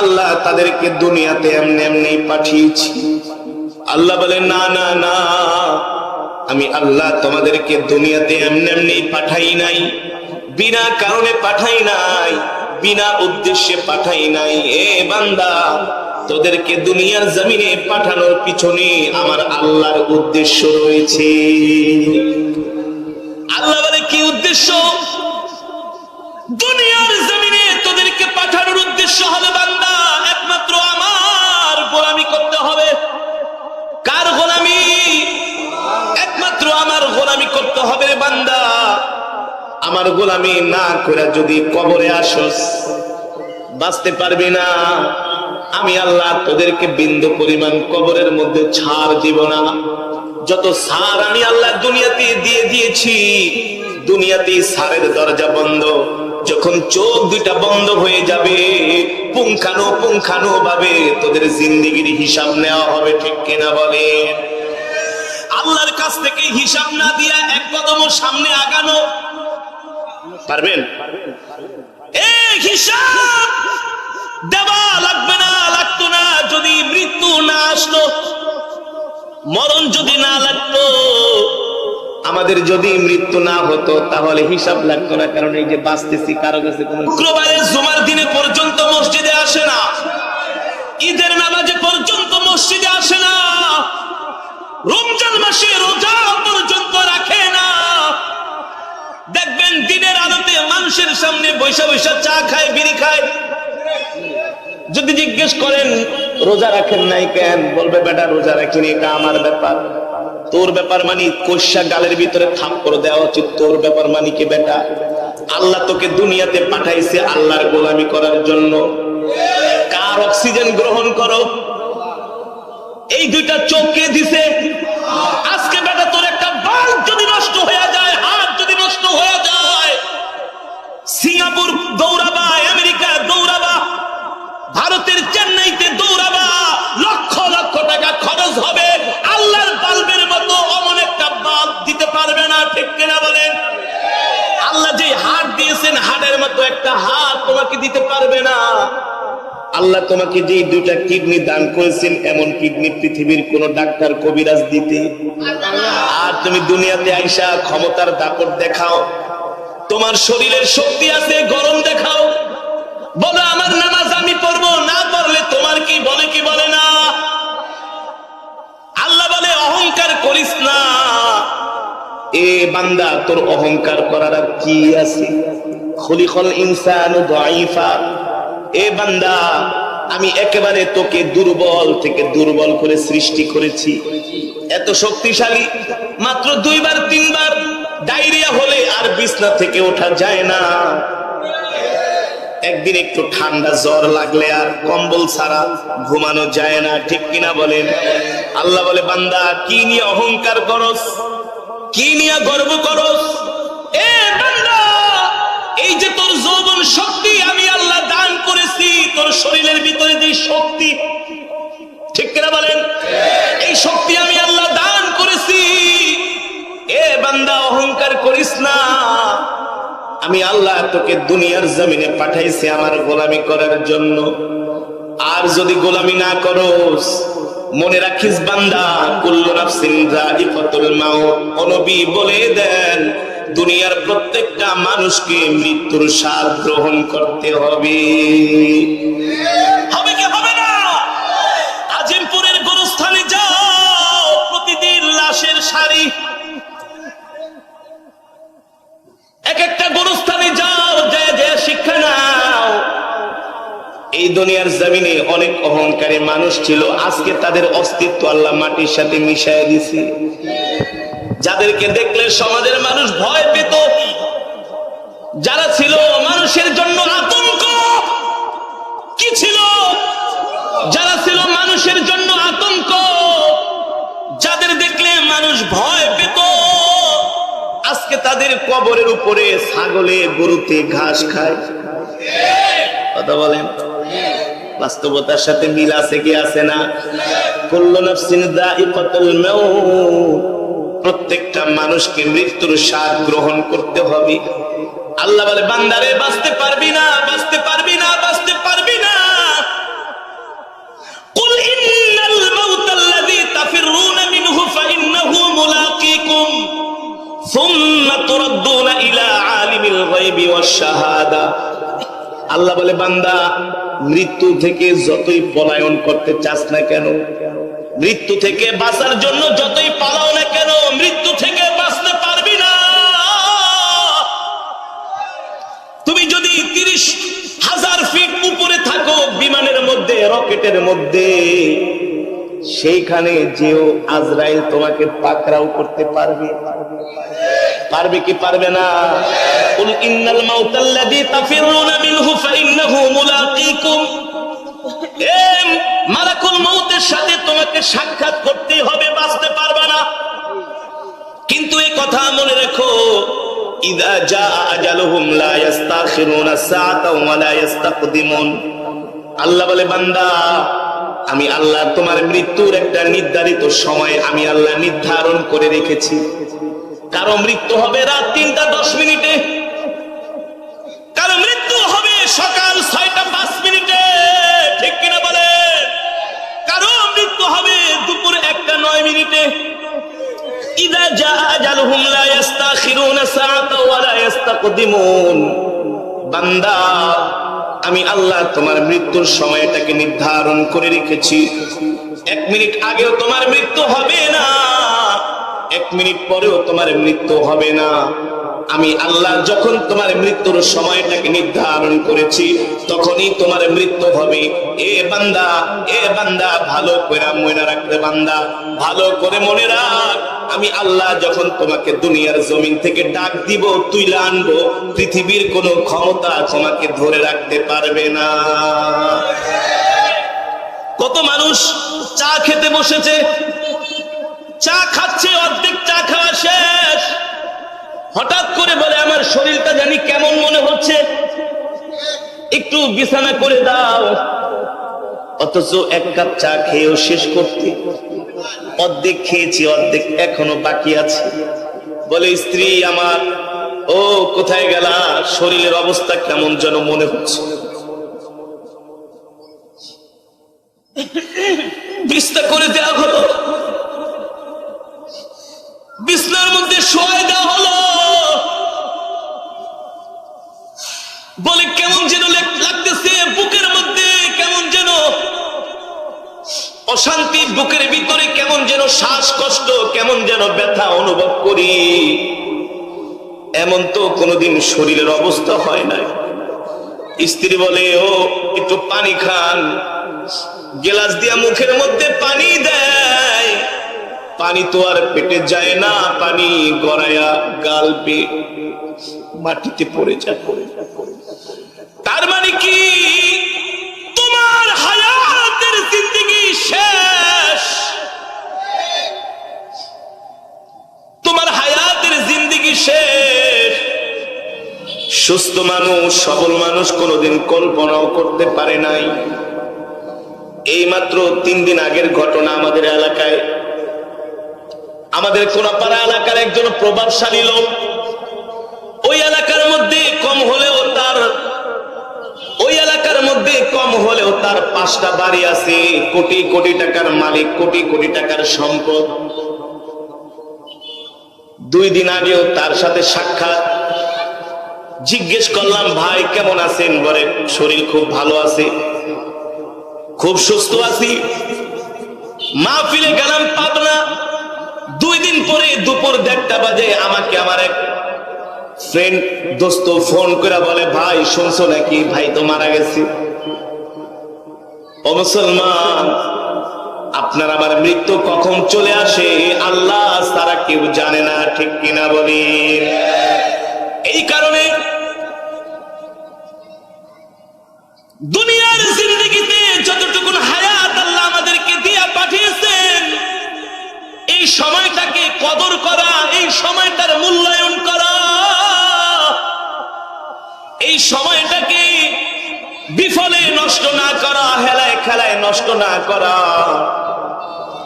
আল্লাহ তাদেরকে দুনিয়াতে এমনি এমনি পাঠিয়েছি। আল্লাহ বলে না না না, আমি আল্লাহ তোমাদেরকে দুনিয়াতে এমনি এমনি পাঠাই নাই, বিনা কারণে পাঠাই নাই, বিনা উদ্দেশ্যে পাঠাই নাই। এ বান্দা, তোদেরকে দুনিয়ার জমিনে পাঠানোর পিছনে আমার আল্লাহর উদ্দেশ্য রয়েছে। আল্লাহ বলে কি উদ্দেশ্য? দুনিয়ার জমিনে তোদেরকে পাঠানোর উদ্দেশ্য হবে বান্দা একমাত্র আমার গোলামি করতে হবে। কার গোলামি? একমাত্র আমার গোলামি করতে হবে বান্দা। আমার গোলামি না করে যদি কবরে আসস, বাঁচতে পারবি না। আমি আল্লাহ তোদেরকে বিন্দু পরিমাণ কবরের মধ্যে ছাড় দিব না। যত ছাড় আমি আল্লাহ দুনিয়াতে দিয়ে দিয়েছি, দুনিয়াতেই ছাড়ের দরজা বন্ধ। যখন চোখ দুইটা বন্ধ হয়ে যাবে, পুঙ্খানু ভাবে তোদের জিন্দেগির হিসাব নেওয়া হবে। ঠিক কিনা বলে? আল্লাহর কাছ থেকে হিসাব না দিয়া এক কদম সামনে আগানো পারবেন? এই হিসাব দেওয়া লাগবে না, লাগতো না যদি মৃত্যু না আসলো, মরণ যদি না লাগতো, আমাদের যদি মৃত্যু না হতো তাহলে হিসাব লাগতো না। কারণ এই যে বাঁচতেছি, কারো কাছে কোনো শুক্রবারের জুমার দিনে পর্যন্ত মসজিদে আসে না, ঈদের নামাজে পর্যন্ত মসজিদে আসে না, রমজান মাসে রোজা পর্যন্ত রাখে না। দেখবেন দিনের আলোতে মানুষের সামনে বৈশা বৈশা চা খায়, বিড়ি খায়। যদি জিজ্ঞেস করেন রোজা রাখেন নাই কেন, বলবে বেটা রোজা রাখিনি, এটা আমার ব্যাপার। তোর ব্যাপার মানে কষা গালের ভিতরে থাপ্পড় দেওয়া উচিত। তোর ব্যাপার মানে কি বেটা? আল্লাহ তোকে দুনিয়াতে পাঠাইছে আল্লাহর গোলামি করার জন্য। কার অক্সিজেন গ্রহণ করো? এই দুইটা চোখকে দিছে। আজকে বেটা তোর একটা বাল্ব যদি নষ্ট হয়ে যায়, হাত যদি নষ্ট হয়ে যায়, সিঙ্গাপুর দৌড়াবা, আমেরিকা দৌড়াবা, ভারতের চেন্নাইতে দৌড়াবা, লক্ষ লক্ষ টাকা খরচ হবে, আল্লাহর বাল্বের মতো অমন একটা বাল্ব দিতে পারবে না। ঠিক কিনা বলেন? আল্লাহ যে হাত দিয়েছেন, হাড়ের মতো একটা হাত তোমাকে দিতে পারবে না। আল্লাহ তোমাকে যে দুইটা কিডনি দান করেছেন, এমন কিডনি পৃথিবীর কোন ডাক্তার কবিরাজ দিতে। আর তুমি দুনিয়াতে আইসা ক্ষমতার দাপট দেখাও, তোমার শরীরের শক্তি আছে, গরম দেখাও, বলো আমার নামাজ আমি পড়বো, না পড়লে তোমার কি বলে কি বলে না। আল্লাহ বলে অহংকার করিস না। এ বান্দা, তোর অহংকার করার আর কি আছে? খুলিকাল ইনসানু দাঈফা। এ বান্দা, আমি একেবারে তোকে দুর্বল থেকে দুর্বল করে সৃষ্টি করেছি। এত শক্তিশালী, মাত্র 2বার 3বার ডায়রিয়া হলে আর বিছনা থেকে ওঠা যায় না। একদিন একটু ঠান্ডা জ্বর লাগলে আর কম্বল ছাড়া ঘুমানো যায় না। ঠিক কিনা বলেন? আল্লাহ বলে বান্দা, কি নিয়ে অহংকার করস, কি নিয়ে গর্ব করস? এ বান্দা, এই যে তোর যৌবন শক্তি আমি আল্লাহ দান করেছি, তোর শরীরের ভিতরে যে শক্তি, ঠিক কিনা বলেন? এই শক্তি আমি আল্লাহ দান করেছি। এ বান্দা, অহংকার করিস না। আমি আল্লাহ তোকে দুনিয়ার জমিনে পাঠাইছি আমার গোলামি করার জন্য। আর যদি গোলামি না করস, মনে রাখিস বান্দা, কুল্লু নাফসিন যায়িকাতুল মাউত। নবী বলে দেন, দুনিয়ার প্রত্যেকটা মানুষকে মৃত্যুর স্বাদ গ্রহণ করতে হবে। হবে কি হবে না? আজিমপুরের গোরস্থানে যাও, প্রতিদিন লাশের সারি। এক একটা গোরস্থানে যাও, যায় যায় শিক্ষা নাও। এই দুনিয়ার জমিনে অনেক অহংকারী মানুষ ছিল, আজকে তাদের অস্তিত্ব আল্লাহ মাটির সাথে মিশায় দিয়েছে। যাদেরকে দেখলে সমাজের মানুষ ভয় পেত, যারা ছিল মানুষের জন্য আতঙ্ক, কি ছিল? যারা ছিল মানুষের জন্য আতঙ্ক, যাদের দেখলে মানুষ ভয় পেত, আজকে তাদের কবরের উপরে ছাগলে গরুতে ঘাস খায়। কথা বলেন, বাস্তবতার সাথে মিল আছে কি আছে না? কুল্লু নাফসিন যায়িকাতুল মাউত। প্রত্যেকটা মানুষকে মৃত্যুর স্বাদ গ্রহণ করতে হবে। আল্লাহ বলে বান্দারে, বাঁচতে পারবি না, বাঁচতে পারবি না, বাঁচতে পারবি না। শাহাদা। আল্লাহ বলে বান্দা মৃত্যু থেকে যতই পলায়ন করতে চাস না কেন, মৃত্যু থেকে বাঁচার জন্য যতই পালাও না কেন, মৃত্যু থেকে বাঁচতে পারবি না। তুমি যদি 30,000 ফিট উপরে থাকো বিমানের মধ্যে, রকেটের মধ্যে, সেইখানে যেও আজরাইল তোমাকে পাকড়াও করতে পারবে, পারবে কি পারবে না? কুল ইন্নাল মাউতাল্লাযী তাফিরুনা মিনহু ফাইন্নাহু মুলাকীকুম, মালাকুল মউতের সাথে তোমাকে সাক্ষাৎ করতেই হবে, বাঁচতে পারবে না। কিন্তু এই কথা মনে রেখো, ইযা জাআ আজালুহুম লা ইস্তাখিরুনা সাআতাও ওয়া লা ইস্তাকদিমুন। আল্লাহ বলে বান্দা আমি আল্লাহ তোমার মৃত্যুর একটা নির্ধারিত সময় আমি আল্লাহ নির্ধারণ করে রেখেছি। কারো মৃত্যু হবে রাত 3টা 10 মিনিটে, কারো মৃত্যু হবে সকাল 6টা 5 মিনিটে, ঠিক কিনা বলে? কারো মৃত্যু হবে দুপুর 1টা 9 মিনিটে। ইযা জাআ আজালুহুম লা ইস্তাখিরুনা সাআতাও ওয়া লা ইস্তাকদিমুন। বান্দা আমি আল্লাহ তোমার মৃত্যুর সময়টাকে নির্ধারণ করে রেখেছি। 1 মিনিট আগেও তোমার মৃত্যু হবে না, 1 মিনিট পরেও তোমার মৃত্যু হবে না। আমি আল্লাহ যখন তোমার মৃত্যুর সময়টাকে নির্ধারণ করেছি তখনই তোমার মৃত্যু হবে। এ বান্দা ভালো করে মনে রাখবে, বান্দা ভালো করে মনে রাখ, আমি আল্লাহ যখন তোমাকে দুনিয়ার জমিন থেকে ডাক দিব, তুইলা আনবো, পৃথিবীর কোনো ক্ষমতা তোমাকে ধরে রাখতে পারবে না। কত মানুষ চা খেতে বসেছে, চা খাচ্ছে, অর্ধেক চা খাওয়া শেষ, হঠাৎ করে বলে আমার শরীরটা জানি কেমন মনে হচ্ছে, একটু বিছানা করে দাও। অথচ 1 কাপ চা খেয়েও শেষ করতে, অর্ধেক খেয়েছি, অর্ধেক এখনো বাকি আছে। বলে স্ত্রী আমার, ও কোথায় গেলা, শরীরের অবস্থা কেমন যেন মনে হচ্ছে। বিছনা করে দেওয়া হলো, বিছনার মধ্যে শোয়া দেওয়া হলো। বলে কেমন যেন লাগতেছে বুকের মধ্যে, কেমন যেন অশান্তি, বুকের ভিতরে কেমন যেন শ্বাসকষ্ট, কেমন যেন ব্যথা অনুভব করি। এমন তো কোনোদিন শরীরের অবস্থা হয় না। স্ত্রী বলে ও একটু পানি খান, গ্লাস দিয়া মুখের মধ্যে পানি দেয়, পানি তো আর পেটে যায় না, পানি গড়ায়া গাল বেয়ে মাটিতে পড়ে যায়। তার মানে কি তোমার হায়াতের জিন্দেগি শেষ, তোমার হায়াতের জিন্দেগি শেষ। সুস্থ মানুষ, সবল মানুষ কোনোদিন কল্পনাও করতে পারে নাই। এই মাত্র 3 দিন আগের ঘটনা, আমাদের এলাকায়, আমাদের কোনাপাড়া এলাকার একজন প্রভাবশালী লোক, ওই এলাকার মধ্যে কম হলেও তার 5টা বাড়ি আছে, কোটি কোটি টাকার মালিক, কোটি কোটি টাকার সম্পদ। 2 দিন আগেও তার সাথে সাক্ষাৎ, জিজ্ঞেস করলাম ভাই কেমন আছেন? বলে শরীর খুব ভালো আছে, খুব সুস্থ আছি। মাহফিলে গেলাম পাবনা, 2 দিন পরে দুপুর 1:30 বাজে আমাকে আমার এক ফ্রেন্ড দোস্ত ফোন করে বলে ভাই শুনছো নাকি ভাই তো মারা গেছে। ও মুসলমান, আপনার আবার মৃত্যু কখন চলে আসে আল্লাহ ছাড়া কেউ জানে না, ঠিক কিনা বলি? এই কারণে দুনিয়ার জিন্দেগিতে যতটুকু হায়াত আল্লাহ আমাদেরকে দিয়া পাঠিয়েছেন, এই সময়টাকে কদর করা, এই সময়টার মূল্যায়ন করা, এই সময়টাকে বিফলে নষ্ট না করা, হেলায় খেলায় নষ্ট না করা।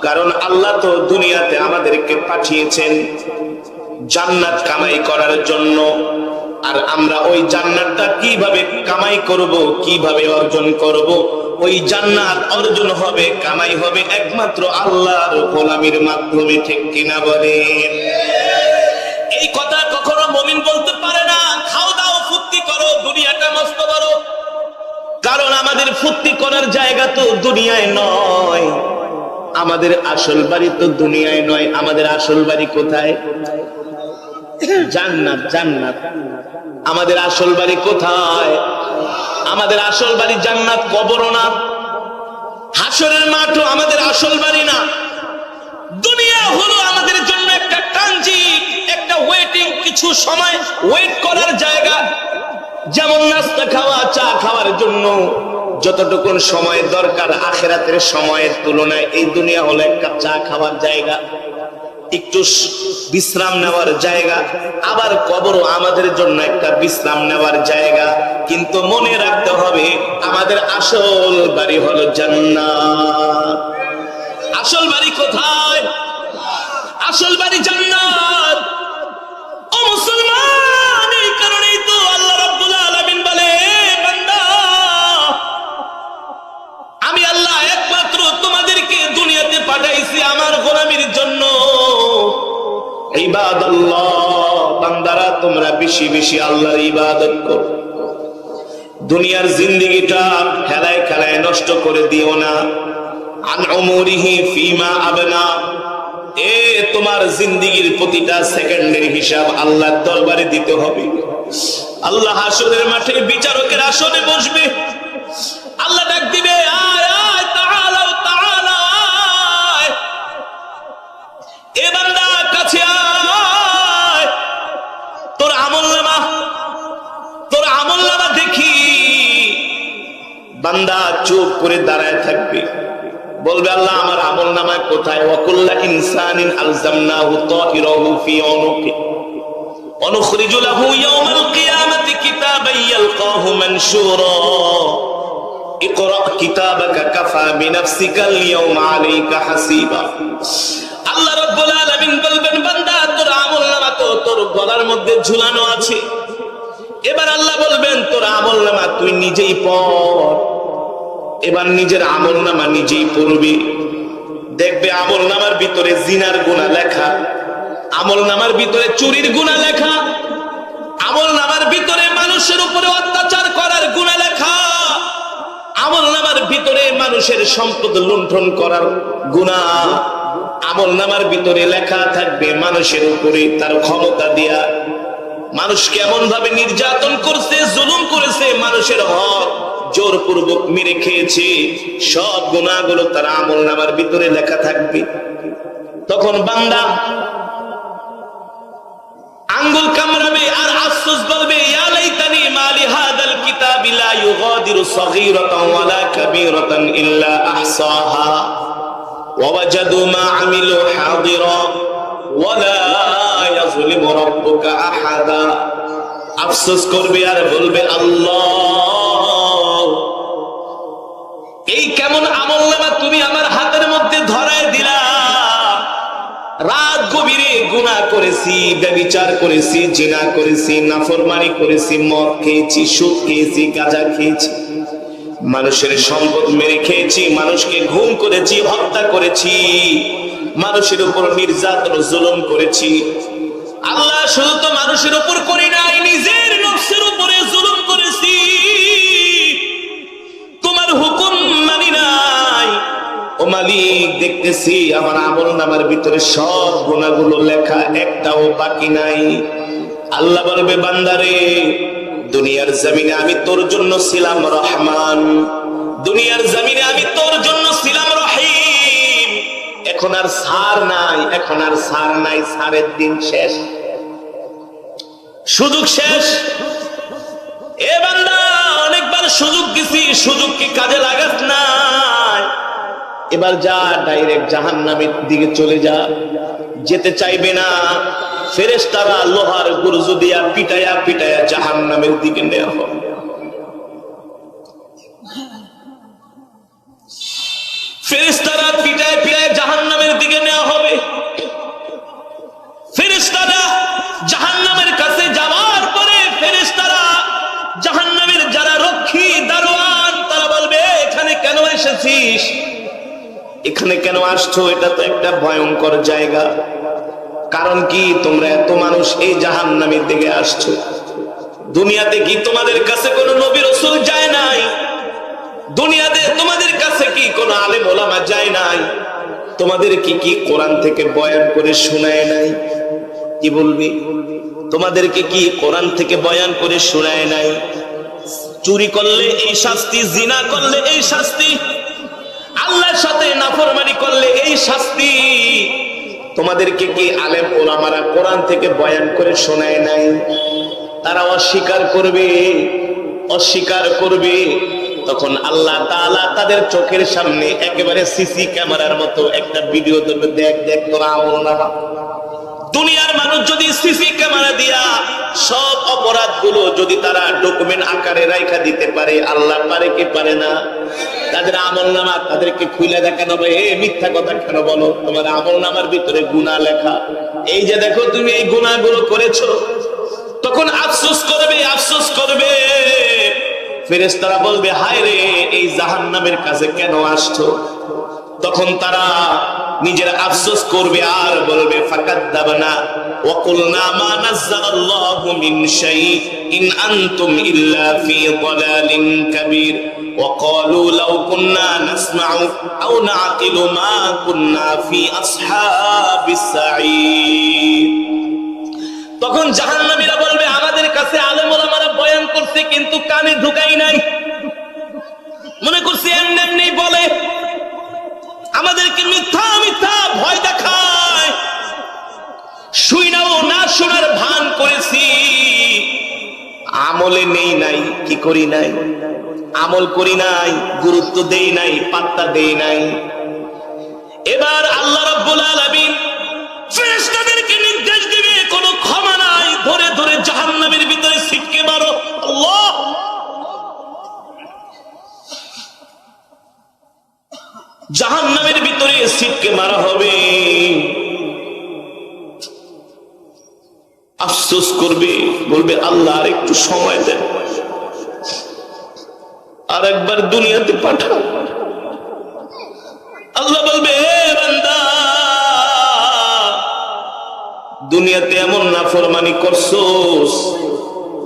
কারণ আল্লাহ তো দুনিয়াতে আমাদেরকে পাঠিয়েছেন জান্নাত কামাই করার জন্য, আর আমরা ওই জান্নাতটা কিভাবে কামাই করব, কিভাবে অর্জন করব, ওই জান্নাত অর্জন হবে, কামাই হবে একমাত্র আল্লাহর গোলামির মাধ্যমে, ঠিক কিনা বলেন? এই কথা কখনো মুমিন বলতে পারে না। খাও দাও ফুর্তি করো, কারণ আমাদের ফুর্তি করার জায়গা তো দুনিয়ায় নয়, আমাদের আসল বাড়ি তো দুনিয়ায় নয়। আমাদের আসল বাড়ি কোথায়? জান্নাত। জান্নাত আমাদের আসল বাড়ি কোথায়? আমাদের আসল বাড়ি জান্নাত, কবর না। হাসরের মাঠও আমাদের আসল বাড়ি না। দুনিয়া হলো আমাদের জন্য একটা ট্রানজিট, একটা ওয়েটিং, কিছু সময় ওয়েট করার জায়গা। যেমন নাস্তা খাওয়া, চা খাওয়ার জন্য যতটুকুন সময় দরকার আখিরাতের সময়ের তুলনায় এই দুনিয়া হলো এক কাপ চা খাওয়ার জায়গা, একটু বিশ্রাম নেওয়ার জায়গা। আবার কবরও আমাদের জন্য একটা বিশ্রাম নেওয়ার জায়গা। কিন্তু মনে রাখতে হবে আমাদের আসল বাড়ি হলো জান্নাত। আসল বাড়ি কোথায়? আসল বাড়ি জান্নাত। ও মুসলমান, এই কারণেই তো আল্লাহ রাব্বুল আলামিন বলে, বান্দা আমি আল্লাহ একমাত্র তোমাদেরকে দুনিয়াতে পাঠাইছি আমার গোলামির জন্য। ইবাদাল্লাহ, বান্দারা তোমরা বেশি বেশি আল্লাহর ইবাদত করো। দুনিয়ার জিন্দেগিটা খেলায় খেলায় নষ্ট করে দিও না। আন উমরিহি ফিমা আবনা, এ তোমার জিন্দেগির প্রতিটা সেকেন্ডের হিসাব আল্লাহর দরবারে দিতে হবে। আল্লাহ হাসরের মাঠে বিচারকের আসনে বসবে। আল্লাহ ডাক দিবে, আয় আয়, তাআলা তাআলা, এ বান্দা কাছে আয়, তোর আমলনামা, তোর আমলনামা দেখি। বান্দা চুপ করে দাঁড়ায় থাকবে, বলবে আল্লাহ আমার আমলনামায় কোথায়? ওয়াকুল্লা ইনসানিন আলজামনাহু তাইরাহু ফি উনুকি ওয়া নুখরিজু লাহু ইয়াওমাল কিয়ামাতি কিতাবান ইয়ালকাহু মানশুরা ইকরা কিতাবাকা কাফা বিনাফসিকাল ইয়াওমা আলাইকা হাসিবা। আল্লাহ রাব্বুল আলামিন বলবেন, বান্দা তোর আমলনামা তো তোর গলার মধ্যে ঝুলানো আছে। এবার আল্লাহ বলবেন, তোর আমলনামা তুই নিজেই পড়। এবার নিজের আমলনামা নিজেই পড়বি। দেখবে আমলনামার ভিতরে জিনার গুনাহ লেখা, আমলনামার ভিতরে চুরির গুনাহ লেখা, আমলনামার ভিতরে মানুষের উপরে অত্যাচার করার গুনাহ লেখা, আমলনামার ভিতরে মানুষের সম্পদ লুণ্ঠন করার গুনাহ, আমলনামার ভিতরে লেখা থাকবে মানুষের উপরে তার ক্ষমতা দিয়া মানুষকে এমন ভাবে নির্যাতন করছে, জুলুম করেছে, মানুষের হক জোরপূর্বক মেরে খেয়েছে। সব গুনাহগুলো তার আমলনামার ভিতরে লেখা থাকবে। তখন বান্দা আঙ্গুল কামড়াবে আর আফসোস বলবে, ইয়া লাইতানি মালি হাদাল কিতাবি লা ইউগাদিরু সগীরাতান ওয়ালা কাবীরাতান ইল্লা আহসাহা ওয়া ওয়াজাদু মা আমিলু হাদিরা ওয়ালা ইয়াযলিমু রাব্বুকা আহাদা। আফসোস করবে আর বলবে, আল্লাহ এই কেমন আমলনামা তুমি আমার হাতের মধ্যে ধরায় দিলা। রাত গভীরে গুনাহ করেছি, ব্যভিচার করেছি, জিনা করেছি, নাফরমানি করেছি, মদ খেয়েছি, সুদ খেয়েছি, গাঁজা খেয়েছি, মানুষের সম্পদ মেরে খেয়েছি, মানুষকে ঘুম করেছি, হত্যা করেছি, মানুষের উপর নির্যাতন জুলুম করেছি। আল্লাহ শুধু তো মানুষের উপর করি নাই, নিজের নফসের উপরে জুলুম করেছি, তোমার হুকুম মানি নাই। ও মালিক, দেখতেছি আমার আমলনামার ভিতরে সব গুনাহগুলো লেখা, একটাও বাকি নাই। আল্লাহ বলবে, বান্দারে দুনিয়ার জমিনে আমি তোর জন্য ছিলাম রহমান, দুনিয়ার জমিনে আমি তোর জন্য ছিলাম রহিম। এখন আর ছাড় নাই, এখন আর ছাড় নাই, ছাড়ের দিন শেষ, সুযোগ শেষ। এ বান্দা অনেকবার সুযোগ দিছি, সুযোগ কি কাজে লাগাস নাই? এবার যা, ডাইরেক্ট জাহান্নামের দিকে চলে যা। যেতে চাইবে না, ফেরেশতারা লোহার গুরুজ দিয়া পিটায়া পিটায়া জাহান্নামের দিকে নেওয়া হবে। ফেরেশতারা পিটায় পিটায় জাহান্নামের দিকে নেওয়া হবে। ফেরেশতারা জাহান্নামের কাছে যাওয়ার পরে ফেরেশতারা জাহান্নামের যারা রক্ষী দারোয়ান, তারা বলবে, এখানে কেন এসেছিস? এখানে কেন আসছো? এটা তো একটা ভয়ঙ্কর জায়গা। কারণ কি? তোমরা এত মানুষ এই জাহান্নামের দিকে আসছো। দুনিয়াতে কি তোমাদের কাছে কোনো নবী রাসূল যায় নাই? দুনিয়াতে তোমাদের কাছে কি কোনো আলেম ওলামা যায় নাই? তোমাদের কি কোরআন থেকে বয়ান করে শোনায় নাই? কি বলবি? তোমাদেরকে কি কোরআন থেকে বয়ান করে শোনায় নাই? চুরি করলে এই শাস্তি, জিনা করলে এই শাস্তি, আল্লাহর সাথে নাফরমানি করলে এই শাস্তি, তোমাদেরকে কি আলেম ওলামারা কোরআন থেকে বয়ান করে শোনায় নাই? তারা অস্বীকার করবে, অস্বীকার করবে। তখন আল্লাহ তাআলা তাদের চোখের সামনে একেবারে সিসি ক্যামেরার মতো একটা ভিডিও ধরবে, দেখ দেখ তোরা আমল নামা। দুনিয়ার মানুষ যদি সিসি ক্যামেরা দিয়া সব অপরাধগুলো যদি তারা ডকুমেন্ট আকারে রাখা দিতে পারে, আল্লাহ পারে কি পারে না? তাদের আমলনামা তাদেরকে খুলে দেখানো হবে, এ মিথ্যা কথা কেন বলো, তোমার আমলনামার ভিতরে গুনাহ লেখা, এই যে দেখো তুমি এই গুনাহগুলো করেছো। তখন আফসোস করবে, আফসোস করবে। ফেরেশতারা বলবে, হায় রে, এই জাহান্নামের কাছে কেন আসছো? তখন তারা নিজের আফসোস করবে আর বলবে, ফাকাদ্দাবনা ওয়া কুলনা মা নাযালাল্লাহু মিন শাই ইন আনতুম ইল্লা ফি দালালিন কাবীর ওয়া ক্বালু লাউ কুননা নাসমাউ আও নাআকিলু মা কুননা ফি আসহাবিস সাঈর। তখন জাহান্নামীরা বলবে, আমাদের কাছে আলেম ওলামারা বয়ান করছে কিন্তু কানে ঢুকাই নাই, মনে করছি এমনি এমনি বলে, আমাদেরকে মিথ্যা মিথ্যা ভয় দেখায়, শুইনাও না শোনার ভান করেছি, আমলে নেই নাই, কি করি নাই, আমল করি নাই, গুরুত্ব দেই নাই, পাত্তা দেই নাই। এবার আল্লাহ রাব্বুল আলামিন ফেরেশতাদেরকে নির্দেশ দিবে, কোনো ক্ষমা নাই, ধরে ধরে জাহান্নামের ভিতরে ছিটকে মারো। আল্লাহ, জাহান্নামের ভিতরে ছিটকে মারা হবে। আফসোস করবে, বলবে আল্লাহ আর একটু সময় দেন, আর একবার দুনিয়াতে পাঠাও। আল্লাহ বলবে, হে বান্দা, দুনিয়াতে এমন নাফরমানি করছস,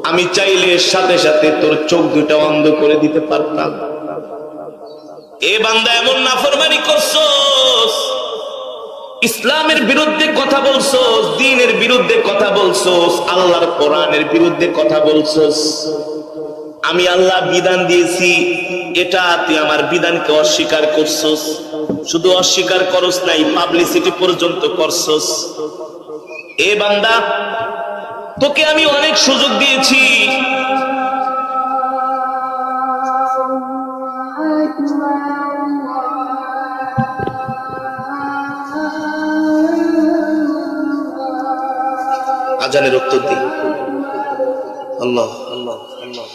আমি চাইলে সাথে সাথে তোর চোখ দুটা অন্ধ করে দিতে পারতাম। এ বান্দা, এমন নাফরমানি করছস, ইসলামের বিরুদ্ধে কথা বলছস, দ্বীনের বিরুদ্ধে কথা বলছস, আল্লাহর কোরআনের বিরুদ্ধে কথা বলছস। আমি আল্লাহ বিধান দিয়েছি, এটা তুই আমার বিধানকে অস্বীকার করছস। শুধু অস্বীকার করস নাই, পাবলিসিটি পর্যন্ত করছস। এ বান্দা, তোকে আমি অনেক সুযোগ দিয়েছি, আজানের উত্তর দিই। আল্লাহ আল্লাহ আল্লাহ।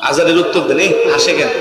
আজানের উত্তর দেন, হাসে কেন?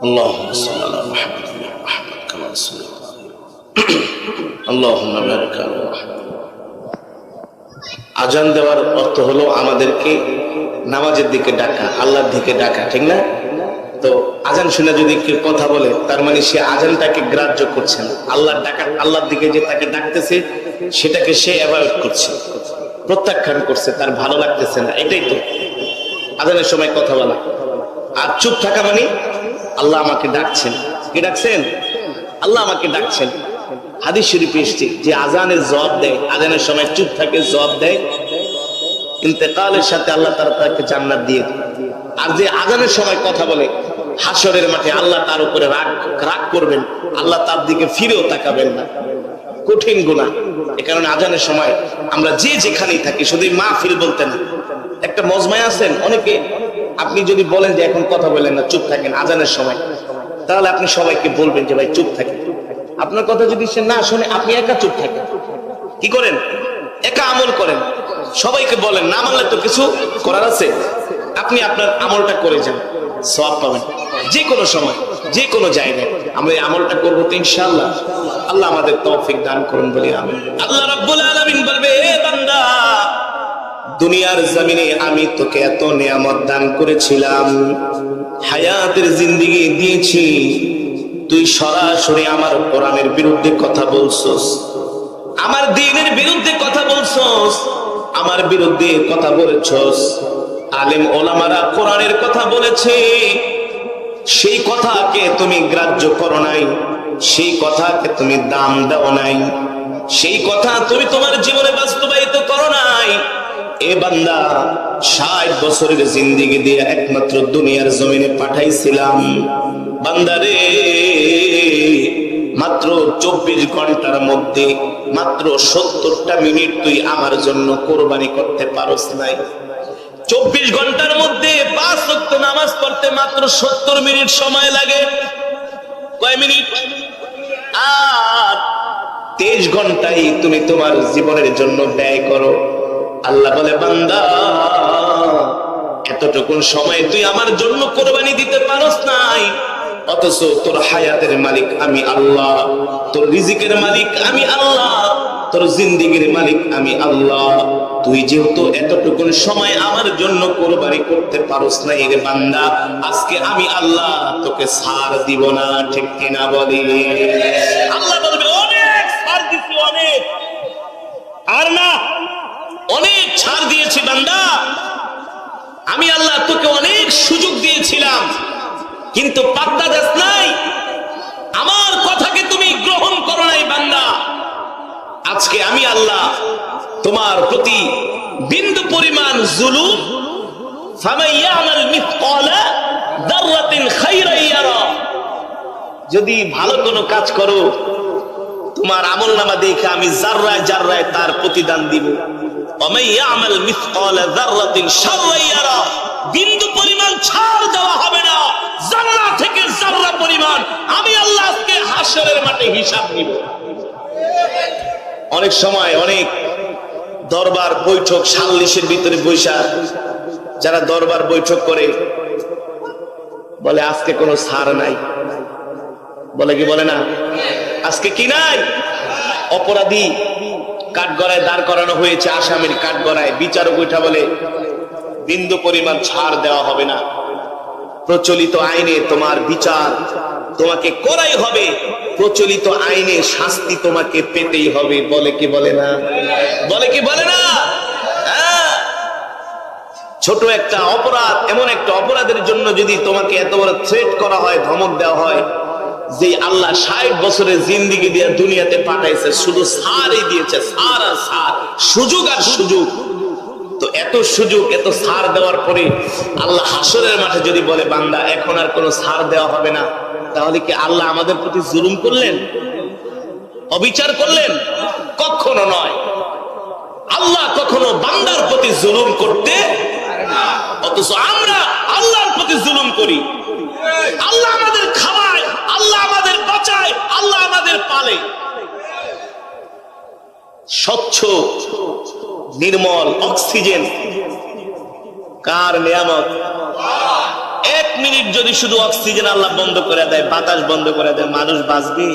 اللهم صل على محمد وعلى كما صليت اللهم بارك على محمد। আজান দেওয়ার অর্থ হলো আমাদেরকে নামাজের দিকে ডাকা, আল্লাহর দিকে ডাকা, ঠিক না? তো আজান শুনে যদি কেউ কথা বলে তার মানে সে আজানটাকে গ্রাহ্য করছে না, আল্লাহর ডাকা, আল্লাহর দিকে যে তাকে ডাকতেছে সেটাকে সে অ্যাভয়েড করছে, প্রত্যাখ্যান করছে, তার ভালো লাগতেছে না। এটাই তো আজানের সময় কথা বলা। আর চুপ থাকা মানে আল্লাহ আমাকে ডাকছেন। কি ডাকছেন? আল্লাহ আমাকে ডাকছেন। হাদিস শরীফে এসেছে যে আজানের জবাব দেয়, আজানের সময় চুপ থাকে, জবাব দেয়, ইন্তেকালের সাথে আল্লাহ তাআলা তাকে জান্নাত দিয়ে দেয়। আর যে আজানের সময় কথা বলে হাসরের মাঠে আল্লাহ তার উপরে রাগ করবেন, আল্লাহ তার দিকে ফিরেও তাকাবেন না। কঠিন গুনাহ। এ কারণে আজানের সময় আমরা যে যেখানেই থাকি, শুধু মাহফিল বলতে না, একটা মজমায় আছেন অনেকে, আপনি যদি বলেন যে এখন কথা বলেন না, চুপ থাকেন আজানের সময়, তাহলে আপনি সবাইকে বলবেন যে ভাই চুপ থাকেন। আপনার কথা যদি সে না শুনে, আপনি একা চুপ থাকেন। কি করেন? একা আমল করেন, সবাইকে বলেন না, মানলে তো কিছু করার আছে। আপনি আপনার আমলটা করে যান, সওয়াব পাবেন। যে কোনো সময়, যে কোনো জায়গায় আমরা এই আমলটা করবো তো ইনশাআল্লাহ। আল্লাহ আমাদের তৌফিক দান করুন বলি আমিন। আল্লাহ রাব্বুল আলামিন বলবে, এ বান্দা, দুনিয়ার জমিনে আমি তোকে এত নিয়ামত দান করেছিলাম, হায়াতের জিন্দেগি দিয়েছি, তুই সরাসরি আমার কোরআনের বিরুদ্ধে কথা বলছস, আমার দ্বীনের বিরুদ্ধে কথা বলছস, আমার বিরুদ্ধে কথা বলেছস। আলেম ওলামারা কোরআনের কথা বলেছে, সেই কথাকে তুমি গ্রাহ্য করো নাই, সেই কথাকে তুমি দাম দাও নাই, সেই কথা তুমি তোমার জীবনে বাস্তবায়িত করো নাই। এ বান্দা, 60 বছরের জিন্দেগি দিয়ে একমাত্র দুনিয়ার জমিনে পাঠাইছিলাম, বান্দারে মাত্র 24 ঘন্টার মধ্যে মাত্র 70টা মিনিট তুই আমার জন্য কোরবানি করতে পারস নাই। 24 ঘন্টার মধ্যে 5 ওয়াক্ত নামাজ পড়তে মাত্র 70 মিনিট সময় লাগে। কয় মিনিট? আর 23 ঘন্টাই তুমি তোমার জীবনের জন্য ব্যয় করো। আল্লাহ বলে, বান্দা, এতটুকুন সময় তুই আমার জন্য কোরবানি দিতে পারস নাই, অথচ তোর হায়াতের মালিক আমি আল্লাহ, তোর রিজিকের মালিক আমি আল্লাহ, তোর জিন্দেগির মালিক আমি আল্লাহ। তুই যেহেতু এতটুকুন সময় আমার জন্য কোরবানি করতে পারস নাই, রে বান্দা, আজকে আমি আল্লাহ তোকে ছাড় দিব না, ঠিক কিনা বলি? আল্লাহ বলবে, অনেক ছাড় দিছি, অনেক, আর না, অনেক ছাড় দিয়েছি বান্দা। আমি আল্লাহ তোকে অনেক সুযোগ দিয়েছিলাম, কিন্তু পাত্তা দাস নাই, আমার কথাকে তুমি গ্রহণ করো নাই বান্দা। আজকে আমি আল্লাহ তোমার প্রতি বিন্দু পরিমাণ জুলুম, ফামাইয়ামাল মিসকালা যাররাতিন খাইরান ইয়ারা, যদি ভালো কোনো কাজ করো তোমার আমলনামা দেখে আমি জাররায় জাররায় তার প্রতিদান দিব। ওয়ামাইয়ামাল মিসকালা যাররাতিন শাররান ইয়ারা, বিন্দু পরিমাণ ছাড় দেওয়া হবে না, জাররা থেকে জাররা পরিমাণ আমি আল্লাহ আজকে হাসরের মাঠে হিসাব নিব। অনেক সময় অনেক দরবার বৈঠক সাল্লিশের ভিতরে বৈশা যারা দরবার বৈঠক করে বলে আজকে কোনো ছাড় নাই, বলে কি বলে না? আজকে কি নাই? অপরাধী কাঠগড়ায় দাঁড় করানো হয়েছে, আসামির কাঠগড়ায়, বিচারক উঠা বলে বিন্দু পরিমাণ ছাড় দেওয়া হবে না, প্রচলিত আইনে তোমার বিচার তোমাকে করাই হবে, প্রচলিত আইনে শাস্তি তোমাকে পেতেই হবে, বলে কি বলে না? বলে কি বলে না? ছোট একটা অপরাধ, এমন একটা অপরাধের জন্য যদি তোমাকে এত বড় থ্রেট করা হয়, ধমক দেওয়া হয়, যে আল্লাহ 60 বছরের জিন্দেগি দিয়ে দুনিয়াতে পাঠাইছে, শুধু ছাড়ই দিয়েছে, ছাড় আর ছাড়, সুযোগ আর সুযোগ। তো এত সুযোগ, এত ছাড় দেওয়ার পরে আল্লাহ হাসরের মাঠে যদি বলে বান্দা এখন আর কোনো ছাড় দেওয়া হবে না, তাহলে কি আল্লাহ আমাদের প্রতি জুলুম করলেন, অবিচার করলেন? কখনো নয়। আল্লাহ কখনো বান্দার প্রতি জুলুম করতে, অথচ আমরা আল্লাহর প্রতি জুলুম করি। আল্লাহ আমাদের খাওয়ায়, আল্লাহ আমাদের বাঁচায়, আল্লাহ আমাদের পালে। স্বচ্ছ নির্মল অক্সিজেন কার নিয়ামত? এক মিনিট যদি শুধু অক্সিজেন আল্লাহ বন্ধ করে দেয়, বাতাস বন্ধ করে দেয়, মানুষ বাঁচবে?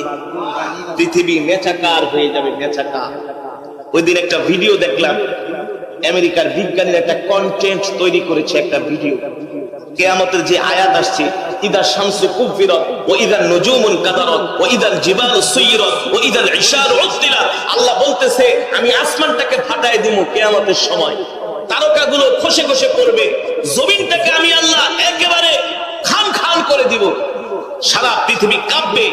পৃথিবী মেছাকার হয়ে যাবে, মেছাকার। ওই দিন একটা ভিডিও দেখলাম, আমেরিকার বিজ্ঞানীরা একটা কন্টেন্ট তৈরি করেছে, একটা ভিডিও। কিয়ামতের যে আয়াত আসছে, ইদা শামসু কুফিরাত ওয়া ইদান নুজুমুন কাদারাত ওয়া ইদাল জিবালু সুয়িরাত ওয়া ইদাল ইশারু উত্তিলাত, আল্লাহ বলতেছে আমি আসমানটাকে ফাটায় দিব কিয়ামতের সময়, তারকাগুলো খসে খসে পড়বে, জমিনটাকে আমি আল্লাহ একেবারে খান খান করে দিব, সারা পৃথিবী কাঁপবে,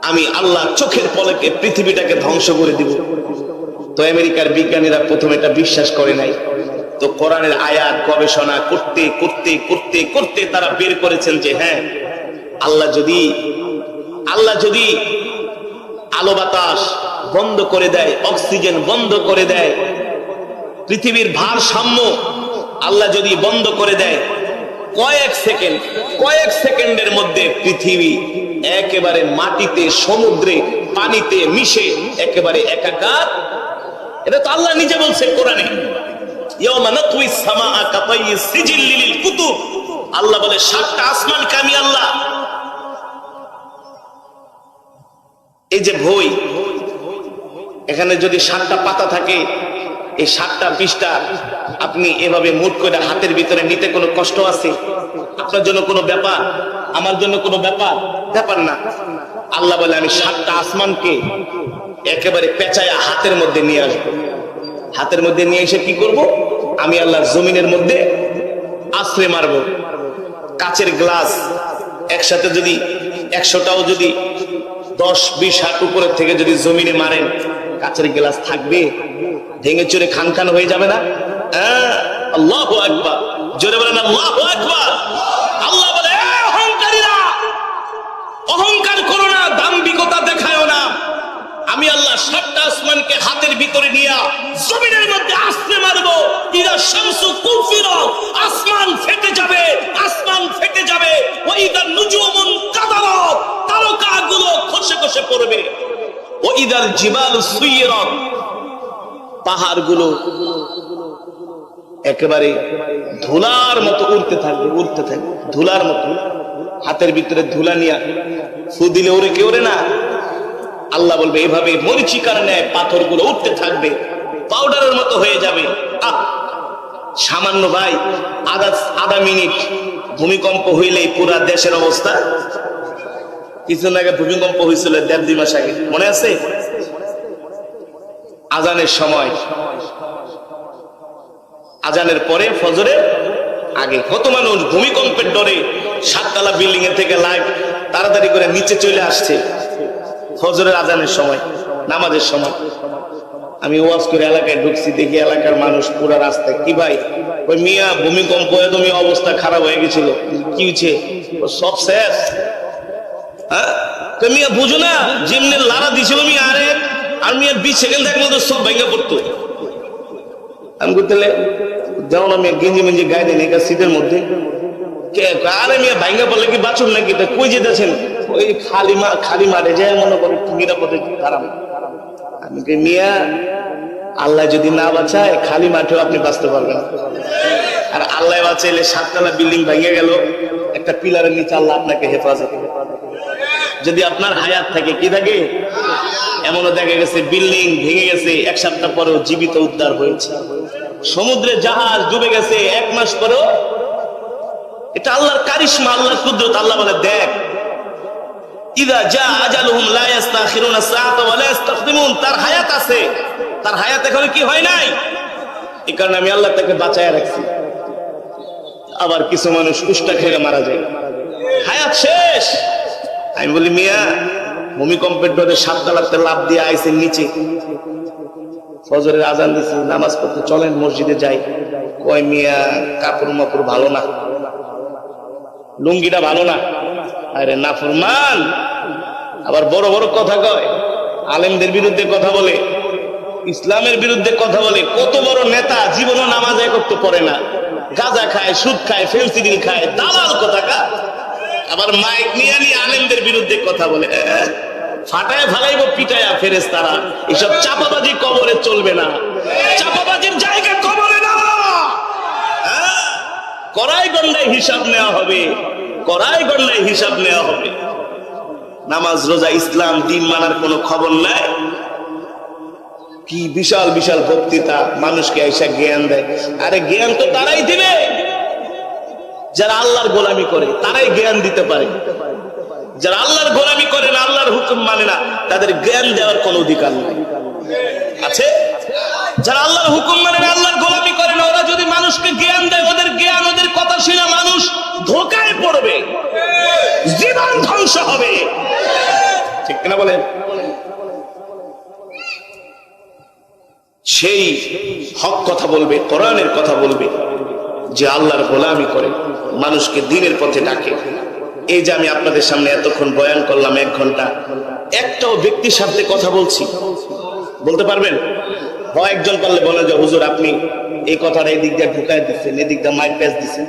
আমি আল্লাহ চোখের পলকে পৃথিবীটাকে ধ্বংস করে দিব। তো আমেরিকার বিজ্ঞানীরা প্রথমে এটা বিশ্বাস করে নাই, তো কোরআনের আয়াত গবেষণা করতে করতে করতে করতে তারা বের করেছেন যে হ্যাঁ, আল্লাহ যদি আলো বাতাস বন্ধ করে দেয়, অক্সিজেন বন্ধ করে দেয়, পৃথিবীর ভারসাম্য আল্লাহ যদি বন্ধ করে দেয়, কয়েক সেকেন্ডের মধ্যে পৃথিবী একেবারে মাটিতে, সমুদ্রে, পানিতে মিশে একেবারে একাকার। এটা তো আল্লাহ নিজে বলছে কোরআনে, ইয়াওমা নাতউইস সামাআ কাতাইয়িস সিজিল লিল কুতুব। আল্লাহ বলে 7টা আসমানকে আমি আল্লাহ, এই যে বই, এখানে যদি 7টা পাতা থাকে, এই 7টা পৃষ্ঠা আপনি এভাবে মুট করে হাতের ভিতরে নিতে কোনো কষ্ট আছে? আপনার জন্য কোনো ব্যাপার? আমার জন্য কোনো ব্যাপার না। আল্লাহ বলে আমি 7টা আসমানকে একেবারে পেঁচায়া হাতের মধ্যে নিয়ে আসবো। হাতের মধ্যে নিয়ে এসে কি করব? আমি আল্লাহ জমিনের মধ্যে আছড়ে মারবো। কাচের গ্লাস একসাথে যদি 100টাও যদি 10-20 হাত উপরের থেকে যদি জমিনে মারেন, কাচের গ্লাস থাকবে? ভেঙে চুরে খান খান হয়ে যাবে না? আল্লাহু আকবার, জোরে বলেন আল্লাহু আকবার। আল্লাহ বলে অহংকারীরা, অহংকার করো না, দাম্ভিকতা দেখায়ও না। আমি আল্লাহ 7টা আসমানকে হাতের ভিতরে নিয়ে জমিনের মধ্যে আছড়ে মারবো। ইদা শামসু কুফিরাত, আসমান ফেটে যাবে, আসমান ফেটে যাবে। ওয়া ইদান নুজুমুন কাদারাত, তারকাগুলো খসে খসে পড়বে। ওয়া ইদাল জিবালু সুয়িরাত, পাহাড়গুলো একেবারে ধুলার মতো উড়তে থাকবে, ধুলার মতো। হাতের ভিতরে ধুলা নিয়ে ফু দিলে ওরে কেউ ওরে না। আল্লাহ বলবে এভাবে মরিচিকার ন্যায় পাথরগুলো উঠতে থাকবে, পাউডারের মতো হয়ে যাবে। সামান্য ভাই আধা মিনিট ভূমিকম্প হইলেই পুরা দেশের অবস্থা। কিছুদিন আগে ভূমিকম্প হয়েছিল, 1.5-2 মাস আগে, মনে আছে? আজানের সময়, আজানের পরে ফজরের আগে কত মানুষ ভূমিকম্পের ডরে 7তলা বিল্ডিং এর থেকে লাইভ তাড়াতাড়ি করে নিচে চলে আসছে ফজরের আজানের সময়, নামাজের সময়। আমি ওয়াজ করে এলাকায় ঢুকছি, দেখি এলাকার মানুষ পুরা রাস্তায়। কি ভাই? ওই মিয়া ভূমিকম্প তুমি অবস্থা খারাপ হয়ে গেছিল, কি হয়েছে? সব শেষ। হ্যাঁ মিয়া বুঝো না, যেমনি লারা দিছিল মিয়া, আরে আর মিয়া 20 সেকেন্ড থাকলে তো সব ভেঙে পড়তো। আমি করতে যাও না মিয়া, গেঞ্জি মেঞ্জি গায়ে দেন একা সিটের মধ্যে। আরে মিয়া ভাঙ্গা বলে কি বাঁচুন নাকি? কই যেতেছেন? ওই খালি মাঠে যায়, মনে করে নিরাপদে দাঁড়ান। আমি মিয়া, আল্লাহ যদি না বাঁচায় খালি মাঠেও আপনি বাঁচতে পারবেন। আর আল্লাহ বাঁচাইলে 7তলা বিল্ডিং ভেঙে গেল, একটা পিলারের নিচে আল্লাহ আপনাকে হেফাজত। যদি আপনার হায়াত থাকে, কি থাকে? এমনও দেখা গেছে বিল্ডিং ভেঙে গেছে, 1 সপ্তাহ পরেও জীবিত উদ্ধার হয়েছে। সমুদ্রে জাহাজ ডুবে গেছে, 1 মাস পরেও। এটা আল্লাহর কারিশমা, আল্লাহর কুদরত। আল্লাহ বলে দেখ, ইদা জা আজালুহুম লা ইস্তাখিরুনা সাআতা ওয়া লা ইস্তাকদিমুন। তার হায়াত আছে, তার হায়াত এখনো কি হয় নাই। এই কারণে আমি আল্লাহ তাকে বাঁচায় রাখছি। আবার কিছু মানুষ কুষ্টা খেয়ে মারা যায়, হায়াত শেষ। আমি বলি মিয়া, ভূমিকম্পের ডরে 7তলাতে লাফ দিয়ে আইসেন নিচে, ফজরের আজান দিছি, নামাজ পড়তে চলেন মসজিদে যাই। কয় মিয়া কাপড় মাপড় ভালো না, লুঙ্গিটা ভালো না। আরে নাফরমান, আবার বড় বড় কথা কয়, আলেমদের বিরুদ্ধে কথা বলে, ইসলামের বিরুদ্ধে কথা বলে। কত বড় নেতা, জীবনও নামাজ করতে পারে না, গাঁজা খায়, সুদ খায়, ফেন্সিডিল খায়, দালাল কোথাকা। আবার মাইক নিয়ে নিয়ে আলেমদের বিরুদ্ধে কথা বলে। ফাটায় ফালাইব পিটায়া ফেরেশতারা। এসব চাপাবাজি কবরে চলবে না, চাপাবাজির জায়গা কবরে না। কড়াই গন্ডায় হিসাব নেওয়া হবে, কড়াই গন্ডায় হিসাব নেওয়া হবে। নামাজ রোজা ইসলাম দিন মানার কোনো খবর নাই। কি বিশাল বিশাল বক্তৃতা, মানুষকে এসে জ্ঞান দেয়। আরে জ্ঞান তো তারাই দিবে যারা আল্লাহর গোলামি করে, তারাই জ্ঞান দিতে পারে। যারা আল্লাহর গোলামি করে না, আল্লাহর হুকুম মানে না, তাদের জ্ঞান দেওয়ার কোনো অধিকার নাই। আছে? যারা আল্লাহর হুকুম মানে না, আল্লাহর গোলামি করে না, ওরা যদি মানুষকে জ্ঞান দেয়, ওদের জ্ঞান, ওদের কথা শুনে মানুষ ধোঁকায় পড়বে, জীবন ধ্বংস হবে। ঠিক কিনা বলেন? সেই হক কথা বলবে, কোরআনের কথা বলবে, যে আল্লাহর গোলামি করে, মানুষকে দ্বীনের পথে ডাকে। এই যে আমি আপনাদের সামনে এতক্ষণ বয়ান করলাম 1 ঘন্টা, একটাও ব্যক্তির সাথে কথা বলছি, বলতে পারবেন? হয় একজন পারলে বলে যে হুজুর আপনি এই কথাটা এই দিক দিয়ে ঢুকাই দিচ্ছেন, এদিক দিয়ে মাইক প্যাচ দিচ্ছেন।